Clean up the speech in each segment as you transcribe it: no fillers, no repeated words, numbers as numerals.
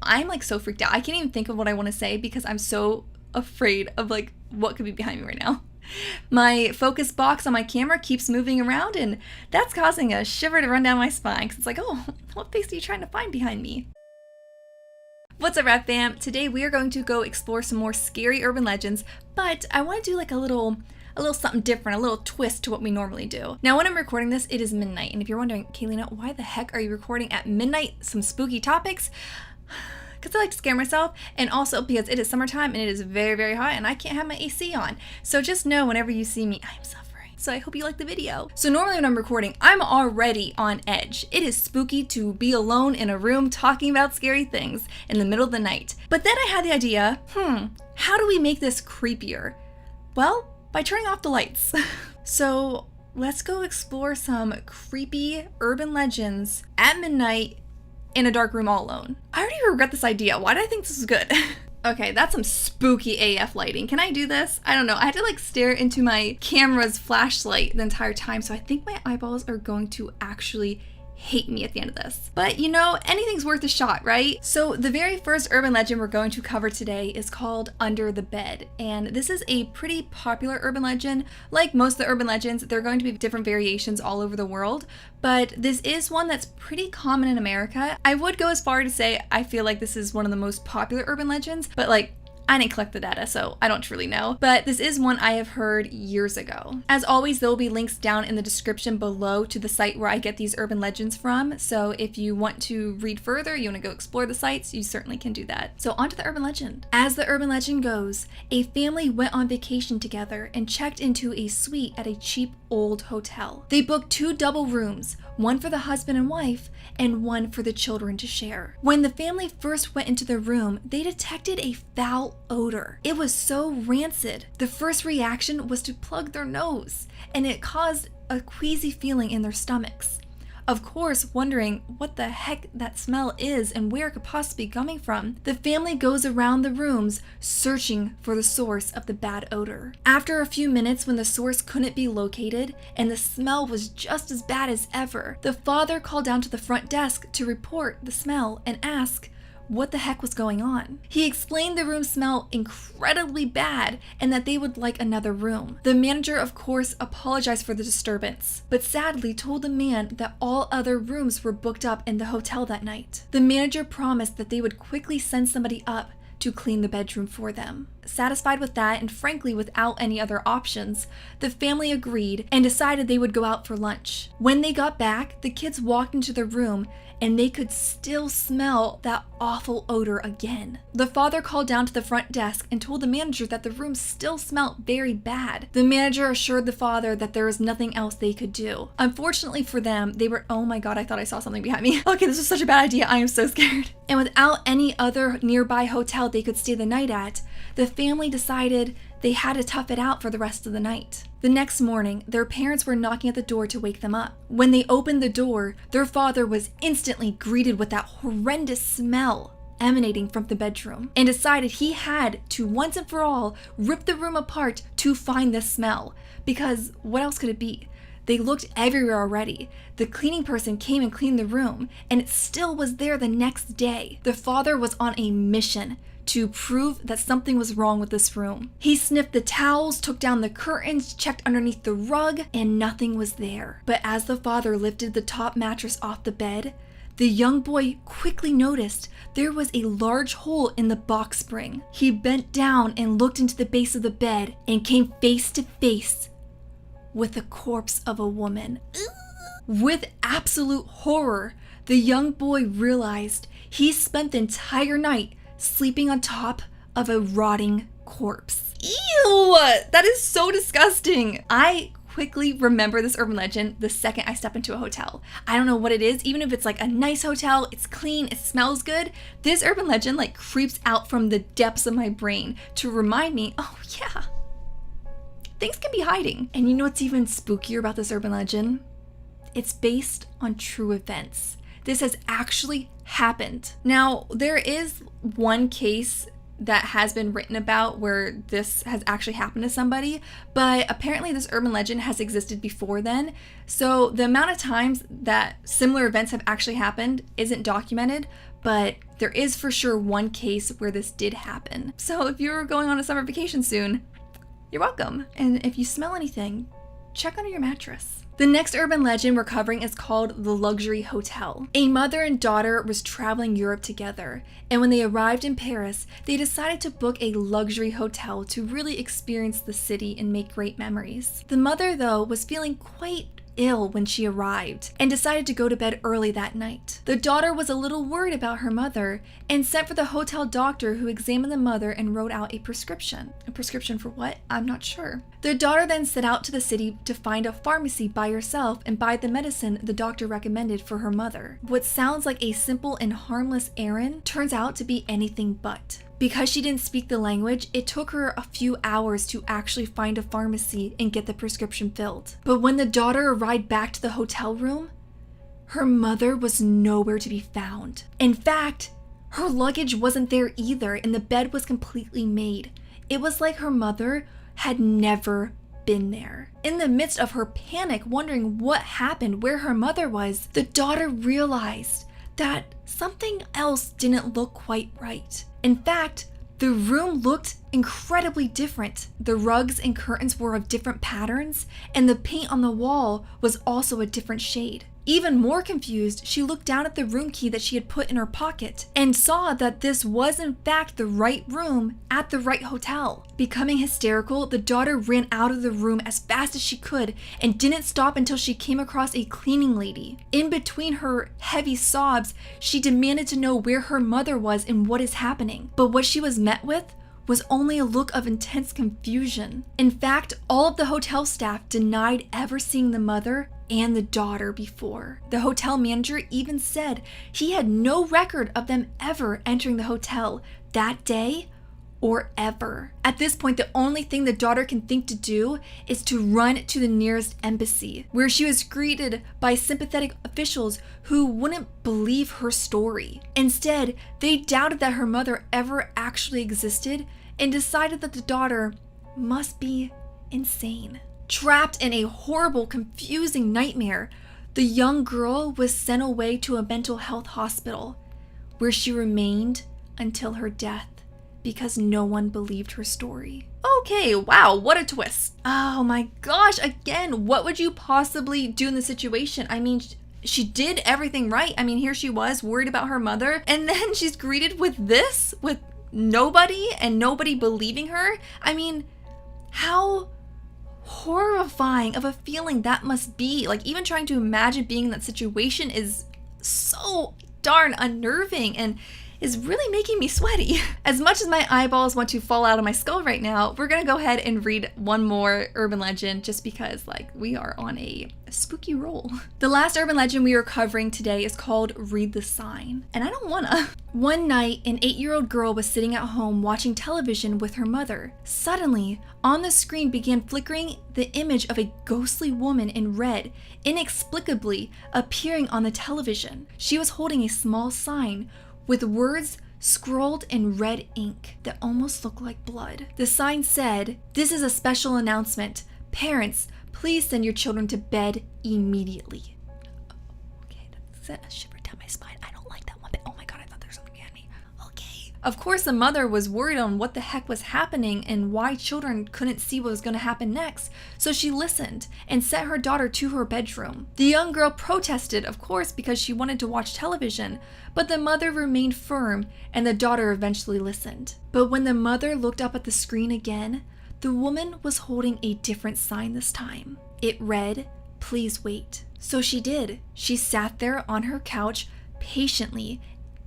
I'm like so freaked out. I can't even think of what I want to say because I'm so afraid of like what could be behind me right now. My focus box on my camera keeps moving around, and that's causing a shiver to run down my spine because it's like, oh, what face are you trying to find behind me? What's up, Rap Fam? Today we are going to go explore some more scary urban legends, but I want to do like a little something different, a little twist to what we normally do. Now, when I'm recording this, it is midnight, and if you're wondering, Kaylena, why the heck are you recording at midnight some spooky topics? Because I like to scare myself, and also because it is summertime and it is very, very hot, and I can't have my AC on. So just know whenever you see me, I'm suffering. So I hope you like the video. So normally when I'm recording, I'm already on edge. It is spooky to be alone in a room talking about scary things in the middle of the night. But then I had the idea, how do we make this creepier? Well, by turning off the lights. So let's go explore some creepy urban legends at midnight in a dark room all alone. I already regret this idea. Why did I think this was good? Okay, that's some spooky AF lighting. Can I do this? I don't know. I had to like stare into my camera's flashlight the entire time, so I think my eyeballs are going to actually hate me at the end of this. But you know, anything's worth a shot, right? So the very first urban legend we're going to cover today is called Under the Bed. And this is a pretty popular urban legend. Like most of the urban legends, there are going to be different variations all over the world. But this is one that's pretty common in America. I would go as far to say I feel like this is one of the most popular urban legends, but like, I didn't collect the data, so I don't truly know. But this is one I have heard years ago. As always, there will be links down in the description below to the site where I get these urban legends from. So if you want to read further, you want to go explore the sites, you certainly can do that. So on to the urban legend. As the urban legend goes, a family went on vacation together and checked into a suite at a cheap old hotel. They booked 2 double rooms, one for the husband and wife and one for the children to share. When the family first went into the room, they detected a foul odor. It was so rancid. The first reaction was to plug their nose, and it caused a queasy feeling in their stomachs. Of course, wondering what the heck that smell is and where it could possibly be coming from, the family goes around the rooms searching for the source of the bad odor. After a few minutes, when the source couldn't be located and the smell was just as bad as ever, the father called down to the front desk to report the smell and ask what the heck was going on. He explained the room smelled incredibly bad and that they would like another room. The manager, of course, apologized for the disturbance, but sadly told the man that all other rooms were booked up in the hotel that night. The manager promised that they would quickly send somebody up to clean the bedroom for them. Satisfied with that, and frankly without any other options, the family agreed and decided they would go out for lunch. When they got back, the kids walked into the room and they could still smell that awful odor again. The father called down to the front desk and told the manager that the room still smelled very bad. The manager assured the father that there was nothing else they could do. Unfortunately for them, they were, oh my god, I thought I saw something behind me. Okay, this was such a bad idea. I am so scared. And without any other nearby hotel they could stay the night at, the family decided they had to tough it out for the rest of the night. The next morning, their parents were knocking at the door to wake them up. When they opened the door, their father was instantly greeted with that horrendous smell emanating from the bedroom and decided he had to once and for all rip the room apart to find the smell, because what else could it be? They looked everywhere already. The cleaning person came and cleaned the room, and it still was there the next day. The father was on a mission to prove that something was wrong with this room. He sniffed the towels, took down the curtains, checked underneath the rug, and nothing was there. But as the father lifted the top mattress off the bed, the young boy quickly noticed there was a large hole in the box spring. He bent down and looked into the base of the bed and came face to face with the corpse of a woman. With absolute horror, the young boy realized he spent the entire night sleeping on top of a rotting corpse. Ew! That is so disgusting. I quickly remember this urban legend the second I step into a hotel. I don't know what it is, even if it's like a nice hotel, it's clean, it smells good, this urban legend like creeps out from the depths of my brain to remind me, oh yeah, things can be hiding. And you know what's even spookier about this urban legend? It's based on true events. This has actually happened. Now, there is one case that has been written about where this has actually happened to somebody, but apparently this urban legend has existed before then. So the amount of times that similar events have actually happened isn't documented, but there is for sure one case where this did happen. So if you're going on a summer vacation soon, you're welcome. And if you smell anything, check under your mattress. The next urban legend we're covering is called the Luxury Hotel. A mother and daughter was traveling Europe together, and when they arrived in Paris, they decided to book a luxury hotel to really experience the city and make great memories. The mother, though, was feeling quite ill when she arrived and decided to go to bed early that night. The daughter was a little worried about her mother and sent for the hotel doctor, who examined the mother and wrote out a prescription. A prescription for what? I'm not sure. The daughter then set out to the city to find a pharmacy by herself and buy the medicine the doctor recommended for her mother. What sounds like a simple and harmless errand turns out to be anything but. Because she didn't speak the language, it took her a few hours to actually find a pharmacy and get the prescription filled. But when the daughter arrived back to the hotel room, her mother was nowhere to be found. In fact, her luggage wasn't there either, and the bed was completely made. It was like her mother had never been there. In the midst of her panic, wondering what happened, where her mother was, the daughter realized that something else didn't look quite right. In fact, the room looked incredibly different. The rugs and curtains were of different patterns, and the paint on the wall was also a different shade. Even more confused, she looked down at the room key that she had put in her pocket and saw that this was in fact the right room at the right hotel. Becoming hysterical, the daughter ran out of the room as fast as she could and didn't stop until she came across a cleaning lady. In between her heavy sobs, she demanded to know where her mother was and what is happening. But what she was met with was only a look of intense confusion. In fact, all of the hotel staff denied ever seeing the mother and the daughter before. The hotel manager even said he had no record of them ever entering the hotel that day or ever. At this point, the only thing the daughter can think to do is to run to the nearest embassy, where she was greeted by sympathetic officials who wouldn't believe her story. Instead, they doubted that her mother ever actually existed and decided that the daughter must be insane. Trapped in a horrible, confusing nightmare, the young girl was sent away to a mental health hospital, where she remained until her death because no one believed her story. Okay, wow, what a twist. Oh my gosh, again, what would you possibly do in the situation? I mean, she did everything right. I mean, here she was worried about her mother, and then she's greeted with this, with nobody and nobody believing her. I mean, how horrifying of a feeling that must be. Like, even trying to imagine being in that situation is so darn unnerving and is really making me sweaty. As much as my eyeballs want to fall out of my skull right now, we're gonna go ahead and read one more urban legend just because, like, we are on a spooky roll. The last urban legend we are covering today is called Read the Sign, and I don't wanna. One night, an 8-year-old girl was sitting at home watching television with her mother. Suddenly, on the screen began flickering the image of a ghostly woman in red, inexplicably appearing on the television. She was holding a small sign with words scrawled in red ink that almost looked like blood. The sign said, "This is a special announcement. Parents, please send your children to bed immediately." Okay, that sent a shiver down my spine. I don't like that one bit. Oh my god, I thought there was something behind me. Okay. Of course, the mother was worried on what the heck was happening and why children couldn't see what was going to happen next, so she listened and sent her daughter to her bedroom. The young girl protested, of course, because she wanted to watch television, but the mother remained firm and the daughter eventually listened. But when the mother looked up at the screen again, the woman was holding a different sign this time. It read, "Please wait." So she did. She sat there on her couch, patiently,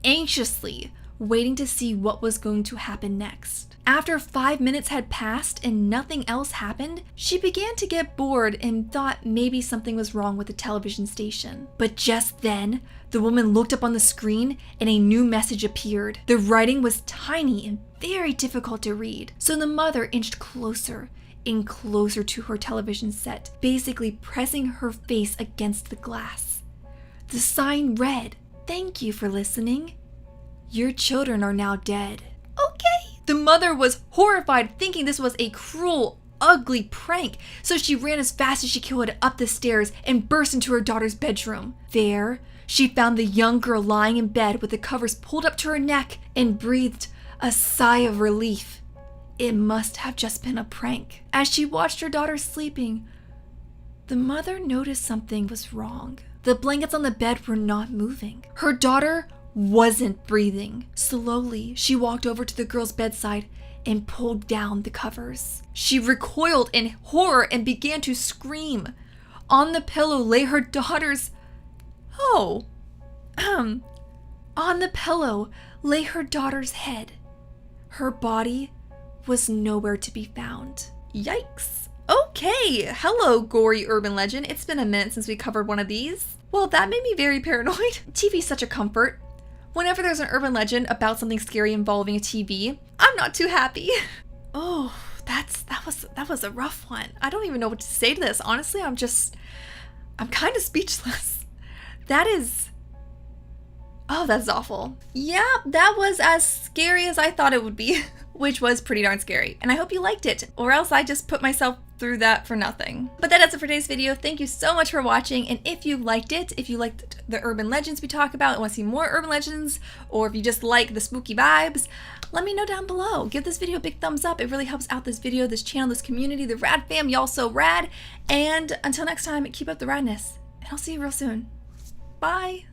anxiously, waiting to see what was going to happen next. After 5 minutes had passed and nothing else happened, she began to get bored and thought maybe something was wrong with the television station. But just then, the woman looked up on the screen and a new message appeared. The writing was tiny and very difficult to read, so the mother inched closer and closer to her television set, basically pressing her face against the glass. The sign read, "Thank you for listening. Your children are now dead." Okay, The mother was horrified, thinking this was a cruel, ugly prank, so she ran as fast as she could up the stairs and burst into her daughter's bedroom. There, she found the young girl lying in bed with the covers pulled up to her neck and breathed a sigh of relief. It must have just been a prank. As she watched her daughter sleeping, the mother noticed something was wrong. The blankets on the bed were not moving. Her daughter wasn't breathing. Slowly, she walked over to the girl's bedside and pulled down the covers. She recoiled in horror and began to scream. On the pillow lay her daughter's... On the pillow lay her daughter's head. Her body was nowhere to be found. Yikes. Okay, hello, gory urban legend. It's been a minute since we covered one of these. Well, that made me very paranoid. TV's such a comfort. Whenever there's an urban legend about something scary involving a TV, I'm not too happy. Oh, that was a rough one. I don't even know what to say to this. Honestly, I'm kind of speechless. That's awful. Yeah, that was as scary as I thought it would be, which was pretty darn scary. And I hope you liked it, or else I just put myself through that for nothing. But that does it for today's video. Thank you so much for watching. And if you liked it, if you liked the urban legends we talk about and want to see more urban legends, or if you just like the spooky vibes, let me know down below. Give this video a big thumbs up. It really helps out this video, this channel, this community, the rad fam. Y'all so rad. And until next time, keep up the radness. And I'll see you real soon. Bye.